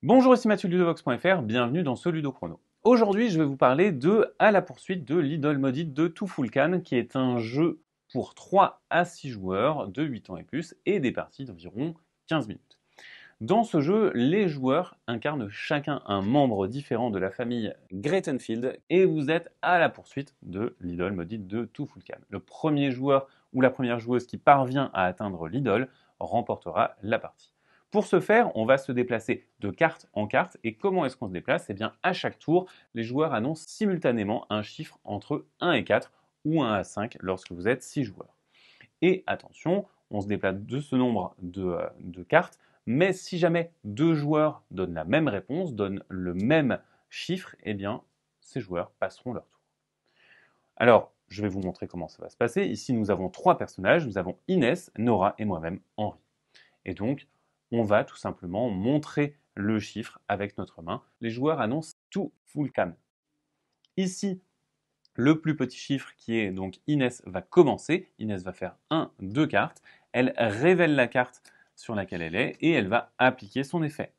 Bonjour, ici Mathieu de Ludovox.fr, bienvenue dans ce Ludo Chrono. Aujourd'hui, je vais vous parler de À la poursuite de l'idole maudite de Tufulcan, qui est un jeu pour 3 à 6 joueurs de 8 ans et plus et des parties d'environ 15 minutes. Dans ce jeu, les joueurs incarnent chacun un membre différent de la famille Gretenfield et vous êtes à la poursuite de l'idole maudite de Tufulcan. Le premier joueur ou la première joueuse qui parvient à atteindre l'idole remportera la partie. Pour ce faire, on va se déplacer de carte en carte. Et comment est-ce qu'on se déplace? Eh bien, à chaque tour, les joueurs annoncent simultanément un chiffre entre 1 et 4 ou 1 à 5 lorsque vous êtes 6 joueurs. Et attention, on se déplace de ce nombre de cartes, mais si jamais deux joueurs donnent la même réponse, donnent le même chiffre, eh bien, ces joueurs passeront leur tour. Alors, je vais vous montrer comment ça va se passer. Ici, nous avons 3 personnages. Nous avons Inès, Nora et moi-même, Henri. Et donc, on va tout simplement montrer le chiffre avec notre main. Les joueurs annoncent Tufulcan. Ici, le plus petit chiffre qui est donc Inès va commencer. Inès va faire 1, 2 cartes. Elle révèle la carte sur laquelle elle est et elle va appliquer son effet.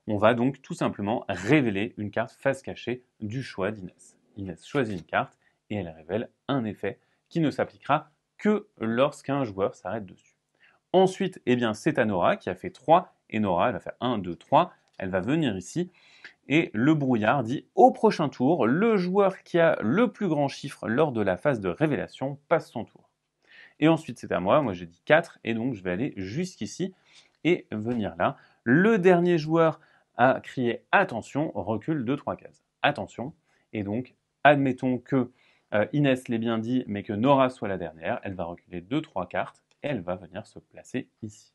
On va donc tout simplement révéler une carte face cachée du choix d'Inès. Inès choisit une carte et elle révèle un effet qui ne s'appliquera que lorsqu'un joueur s'arrête dessus. Ensuite, eh bien, c'est à Nora qui a fait 3 et Nora, elle va faire 1, 2, 3. Elle va venir ici et le brouillard dit au prochain tour, le joueur qui a le plus grand chiffre lors de la phase de révélation passe son tour. Et ensuite, c'est à moi j'ai dit 4 et donc je vais aller jusqu'ici et venir là. Le dernier joueur à crier attention recule de 3 cases. Attention, et donc admettons que Inès l'ait bien dit, mais que Nora soit la dernière, elle va reculer 2-3 cartes et elle va venir se placer ici.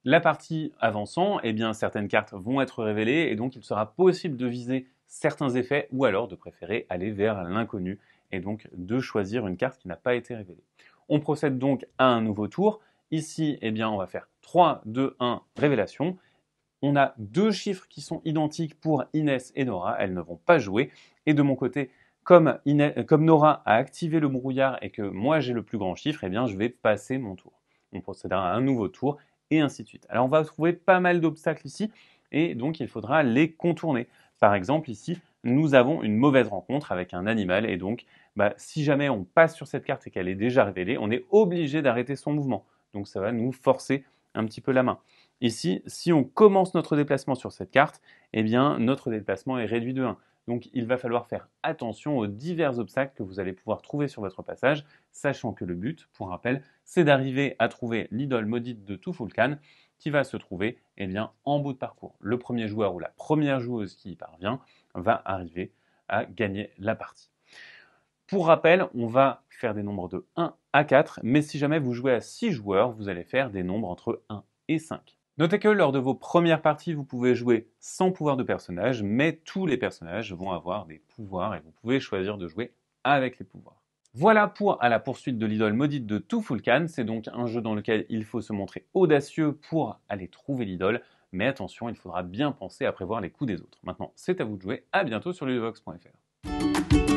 La partie avançant, eh bien, certaines cartes vont être révélées et donc il sera possible de viser certains effets ou alors de préférer aller vers l'inconnu et donc de choisir une carte qui n'a pas été révélée. On procède donc à un nouveau tour. Ici, eh bien, on va faire 3, 2, 1, révélation. On a 2 chiffres qui sont identiques pour Inès et Nora, elles ne vont pas jouer. Et de mon côté, comme Nora a activé le brouillard et que moi j'ai le plus grand chiffre, eh bien, je vais passer mon tour. On procédera à un nouveau tour et ainsi de suite. Alors on va trouver pas mal d'obstacles ici et donc il faudra les contourner. Par exemple ici, nous avons une mauvaise rencontre avec un animal et donc si jamais on passe sur cette carte et qu'elle est déjà révélée, on est obligé d'arrêter son mouvement. Donc ça va nous forcer un petit peu la main. Ici, si on commence notre déplacement sur cette carte, eh bien notre déplacement est réduit de 1. Donc il va falloir faire attention aux divers obstacles que vous allez pouvoir trouver sur votre passage, sachant que le but, pour rappel, c'est d'arriver à trouver l'idole maudite de Tufulcan qui va se trouver en bout de parcours. Le premier joueur ou la première joueuse qui y parvient va arriver à gagner la partie. Pour rappel, on va faire des nombres de 1 à 4, mais si jamais vous jouez à 6 joueurs, vous allez faire des nombres entre 1 et 5. Notez que lors de vos premières parties, vous pouvez jouer sans pouvoir de personnage, mais tous les personnages vont avoir des pouvoirs et vous pouvez choisir de jouer avec les pouvoirs. Voilà pour À la poursuite de l'idole maudite de Tufulcan. C'est donc un jeu dans lequel il faut se montrer audacieux pour aller trouver l'idole, mais attention, il faudra bien penser à prévoir les coups des autres. Maintenant, c'est à vous de jouer. À bientôt sur ludovox.fr.